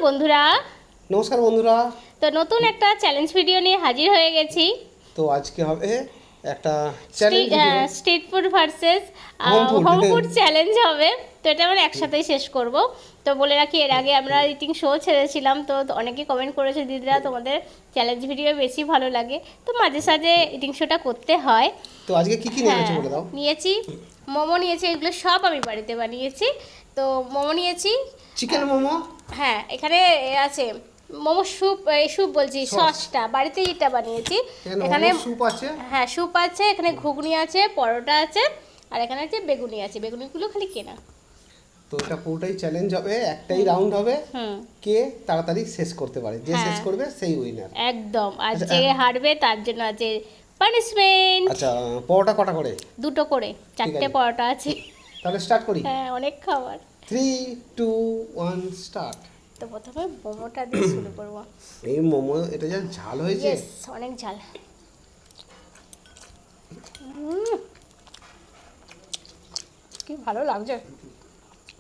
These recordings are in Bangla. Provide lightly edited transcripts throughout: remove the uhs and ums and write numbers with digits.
বন্ধুরা। নমস্কার বন্ধুরা। তো নতুন একটা চ্যালেঞ্জ ভিডিও নিয়ে হাজির হয়ে গেছি। তো আজকে হবে একটা challenge video, street food versus home food. Home food challenge হবে। তো এটা আমরা একসাথেই শেষ করব। তো বলে রাখি, এর আগে আমরা ইটিং শো ছেড়েছিলাম, তো অনেকেই কমেন্ট করেছে দিদিরা তোমাদের চ্যালেঞ্জ ভিডিও বেশি ভালো লাগে। তো মাঝে সাঝে ইটিং শোটা করতে হয়। তো আজকে কি কি নিয়ে হ্যাঁ, আছে বলে দাও। নিয়েছি মোমো, নিয়েছি, এগুলো সব আমি বাড়িতে বানিয়েছি। তো মোমো নিয়েছি। চিকেন মোমো। হ্যাঁ, এখানে আছে মোমো স্যুপ, স্যুপ বলছি, সসটা বাড়িতেই এটা বানিয়েছি। এখানে স্যুপ আছে। হ্যাঁ, স্যুপ আছে, এখানে ঘুগনি আছে, পরোটা আছে, আর এখানে আছে বেগুনি আছে। বেগুনিগুলো খালি কেনা। তো এটা পুরোটাই চ্যালেঞ্জ হবে, একটাই রাউন্ড হবে। হুম, কে তাড়াতাড়ি শেষ করতে পারে, যে শেষ হ্যাঁ, করবে সেই উইনার। একদম। আর আচ্ছা, যে হারবে তার জন্য আছে পানিশমেন্ট। আচ্ছা, পরোটা কটা করে? দুটো করে, চারটে আছে। পরোটা আছে। তাহলে স্টার্ট করি। হ্যাঁ, অনেক খাবার। 3, 2, 1 স্টার্ট। তো প্রথমে মোমোটা দিয়ে শুরু করবো। এই মোমো এটা যা ঝাল হয়েছে। ইয়েস, অনেক ঝাল। কি ভালো লাগছে,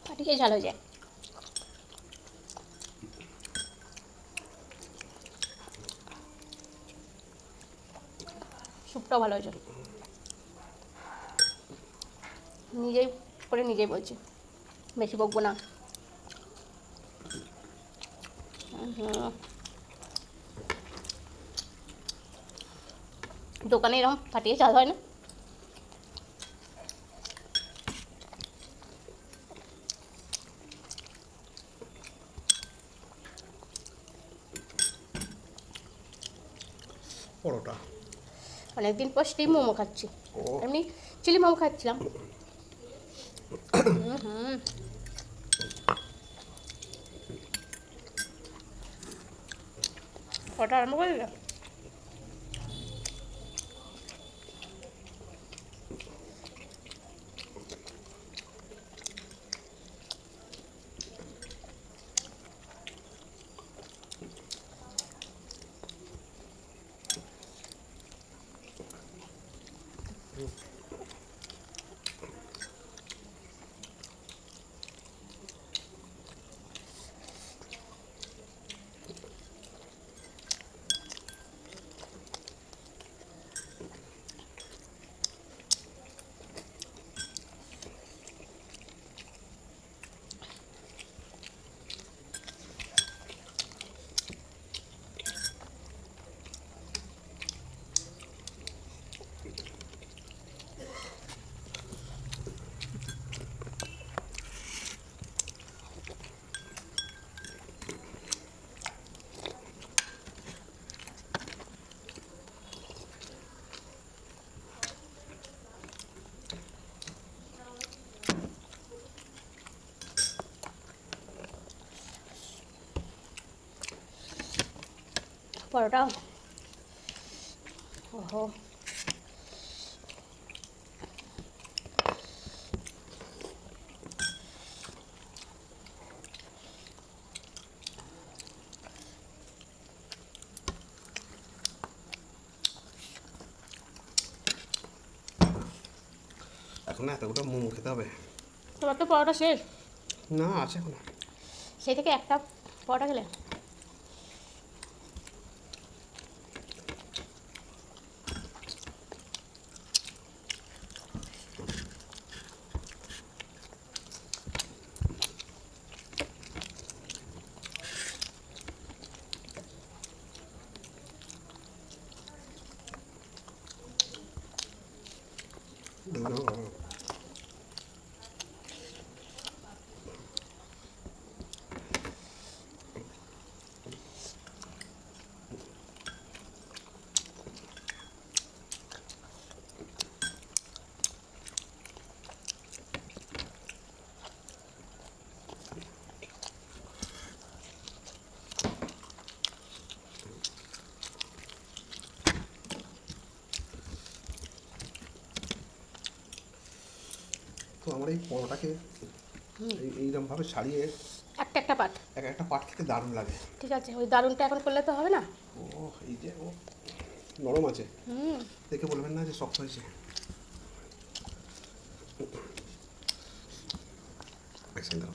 ফাটিয়ে ঝাল হয়ে যায়। স্যুপটাও ভালো হয়েছে। নিজেই করে নিজেই বলছি, বেশি বকবো না। দোকানে এরকম ফাটিয়ে ঝাল হয় না। পরোটা। অনেকদিন পর স্টিম মোমো খাচ্ছি। ও এমনি চিলি মোমো খাচ্ছিলাম। ওটা আরম্ভ করে দিলাম। পরোটা, ওহো, এখন এতগুলো মোমো খেতে হবে? তোমার তো পরোটা শেষ। না, আছে এখন। সেই থেকে একটা পরোটা খেলে। তো আমার এই পরোটাকে এইরকম ভাবে ছাড়িয়ে একটা একটা পাট। একটা পাট খেতে দারুণ লাগে। ঠিক আছে, ওই দারুনটা এখন করলে তো হবে না। ও, এই যে ও নরম আছে, হুম, দেখে বলবেন না যে শক্ত হয়েছে। একসাথে দাও।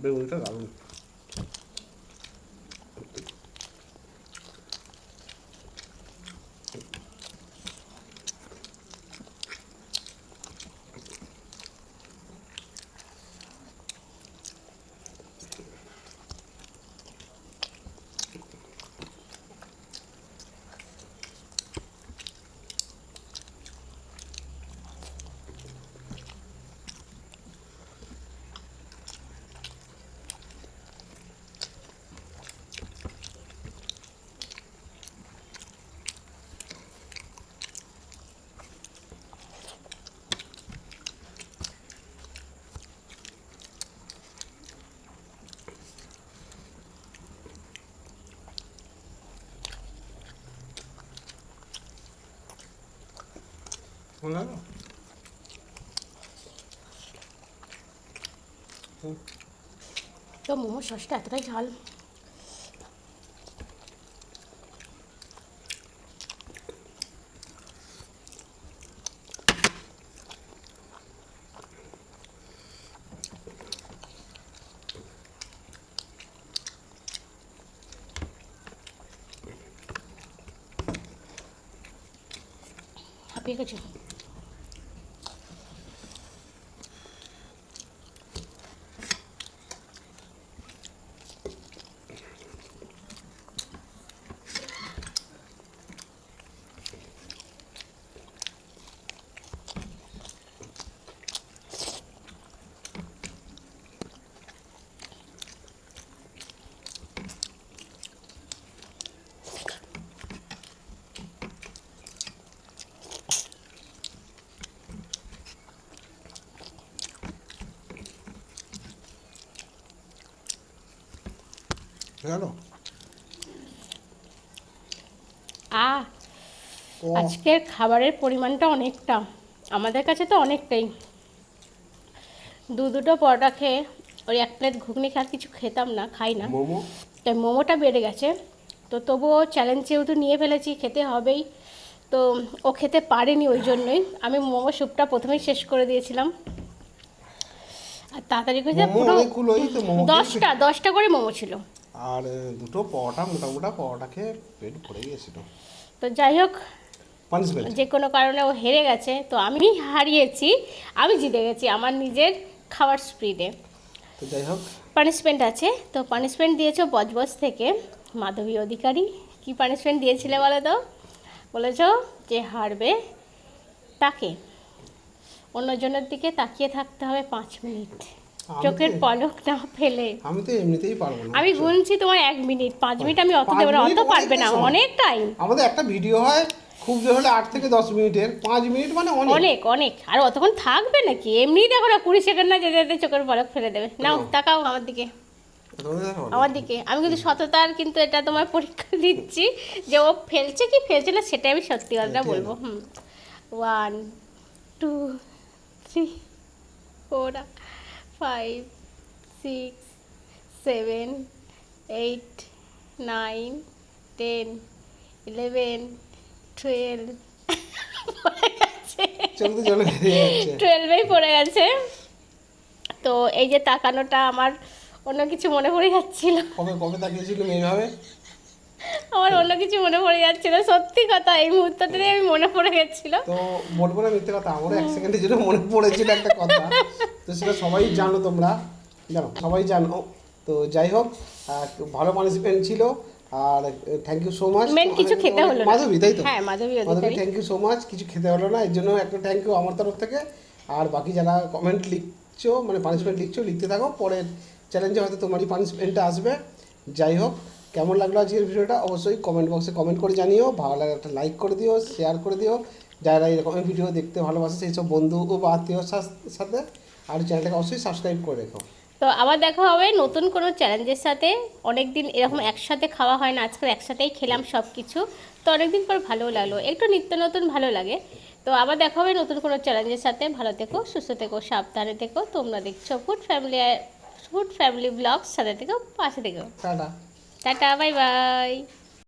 বেগুনিটা দারুণ। ভালো লাগলো? তো মোমো সসটা এতটাই ঝাল। হাঁপিয়ে গেছে। গেল? ও আজকের খাবারের পরিমাণটা অনেকটা, আমাদের কাছে তো অনেকটাই। দুটো পরোটা খেয়ে ওই এক প্লেট ঘুগনি খেয়ে আর কিছু খেতাম না, খাই না, মোমো তাই মোমোটা বেড়ে গেছে। তো তবুও চ্যালেঞ্জ যেহেতু নিয়ে ফেলেছি, খেতে হবেই। তো ও খেতে পারেনি, ওই জন্যই আমি মোমো স্যুপটা প্রথমেই শেষ করে দিয়েছিলাম। আর তাড়াতাড়ি করে মোমো পুরো অনেকগুলোই তো মোমো খেয়ে 10টা করে মোমো ছিল। আর দুটো পরোটা মোটা পরোটা খেয়ে পেট ভরে গিয়েছিল। তো যাই হোক, পানিশমেন্ট। যে কোনো কারণে ও হেরে গেছে, তো আমি হারিয়েছি, আমি জিতে গেছি আমার নিজের খাবার স্পিডে। তো যাই হোক, পানিশমেন্ট আছে, তো পানিশমেন্ট দিয়েছো বজবজ থেকে মাধবী অধিকারী। কি পানিশমেন্ট দিয়েছিলে বলো তো? বলেছো যে হারবে তাকে অন্যজনের দিকে তাকিয়ে থাকতে হবে 5 মিনিট, আমি চোখের তো- পলক না ফেলে। আমি তো এমনিতেই পারবো না। আমি গুনছি তোমার 1 মিনিট, 5 মিনিট আমি অত 5 দেবো না, মিনিট অত পারবে না, অনেকটা সময়। অনেক টাইম। আমাদের একটা ভিডিও হয় খুব জোর হলে 8 থেকে 10 মিনিটের, 5 মিনিট মানে অনেক। অনেক অনেক, আর অতক্ষণ থাকবে নাকি? এমনিই দেখো না 20 সেকেন্ড না যেতে যেতে চোখের পলক ফেলে দেবে। নাও হুম। তাকাও আমার দিকে, তোমাদের দেখো না? আমার দিকে। আমি কিন্তু সততার কিন্তু এটা তোমার পরীক্ষা দিচ্ছি যে ও ফেলছে কি ফেলছে না, সেটাই আমি সত্যি কথাটা বলবো। 1 2 3 4 5 6 7 8 9 10 11 12 পড়ে গেছে, চলতে চলে বেরিয়ে যাচ্ছে। 12এই পড়ে গেছে। তো এই যে তাকানোটা আমার অন্য কিছু মনে পড়ে যাচ্ছিল, কবে কবে তাকিয়েছিলাম এইভাবে? আমার অন্য কিছু মনে পড়ে যাচ্ছিল, সত্যি কথা এই মুহূর্তটাই আমি মনে পড়ে গেছিল। তো বলবো না মিথ্যে কথা, আমারও 1 সেকেন্ডের জন্য মনে পড়েছিল একটা কথা। তো সেটা সবাই জানো, তোমরা জানো, সবাই জানো। তো যাই হোক, ভালো পানিশমেন্ট ছিল। আর থ্যাংক ইউ সো মাচ। মেন কিছু খেতে হলো না। মাধবী, তাই তো? হ্যাঁ, Madhabi Madhabi, Adhikari. Thank you so much. কিছু খেতে হলো না, এর জন্য একটা থ্যাংক ইউ আমার তরফ থেকে। আর বাকি যারা কমেন্ট লিখছো, মানে পানিশমেন্ট লিখছো, লিখতে থাকো, পরের চ্যালেঞ্জে হয়তো তোমারই পানিশমেন্টটা আসবে। যাই হোক, কেমন লাগলো আজকের ভিডিওটা অবশ্যই কমেন্ট বক্সে কমেন্ট করে জানিও। ভালো লাগে একটা লাইক করে দিও, শেয়ার করে দিও যারা এরকম ভিডিও দেখতে ভালোবাসে সেই সব বন্ধু ও বা আত্মীয়র সাথে। আর চ্যানেলটাকে অবশ্যই সাবস্ক্রাইব করে রেখো। তো আবার দেখা হবে নতুন কোনো চ্যালেঞ্জের সাথে। অনেক দিন এরকম একসাথে খাওয়া হয় না, আজকে একসাথেই খেলাম সব কিছু। তো অনেকদিন পর ভালো লাগলো, একটু নিত্য নতুন ভালো লাগে। তো আবার দেখা হবে নতুন কোনো চ্যালেঞ্জের সাথে। ভালো থেকো, সুস্থ থেকো, সাবধানে থেকো। তোমরা দেখছো ফুড ফ্যামিলি ব্লগস, সাথে থেকো, পাশে থেকো। টাটা। Tata, bye bye.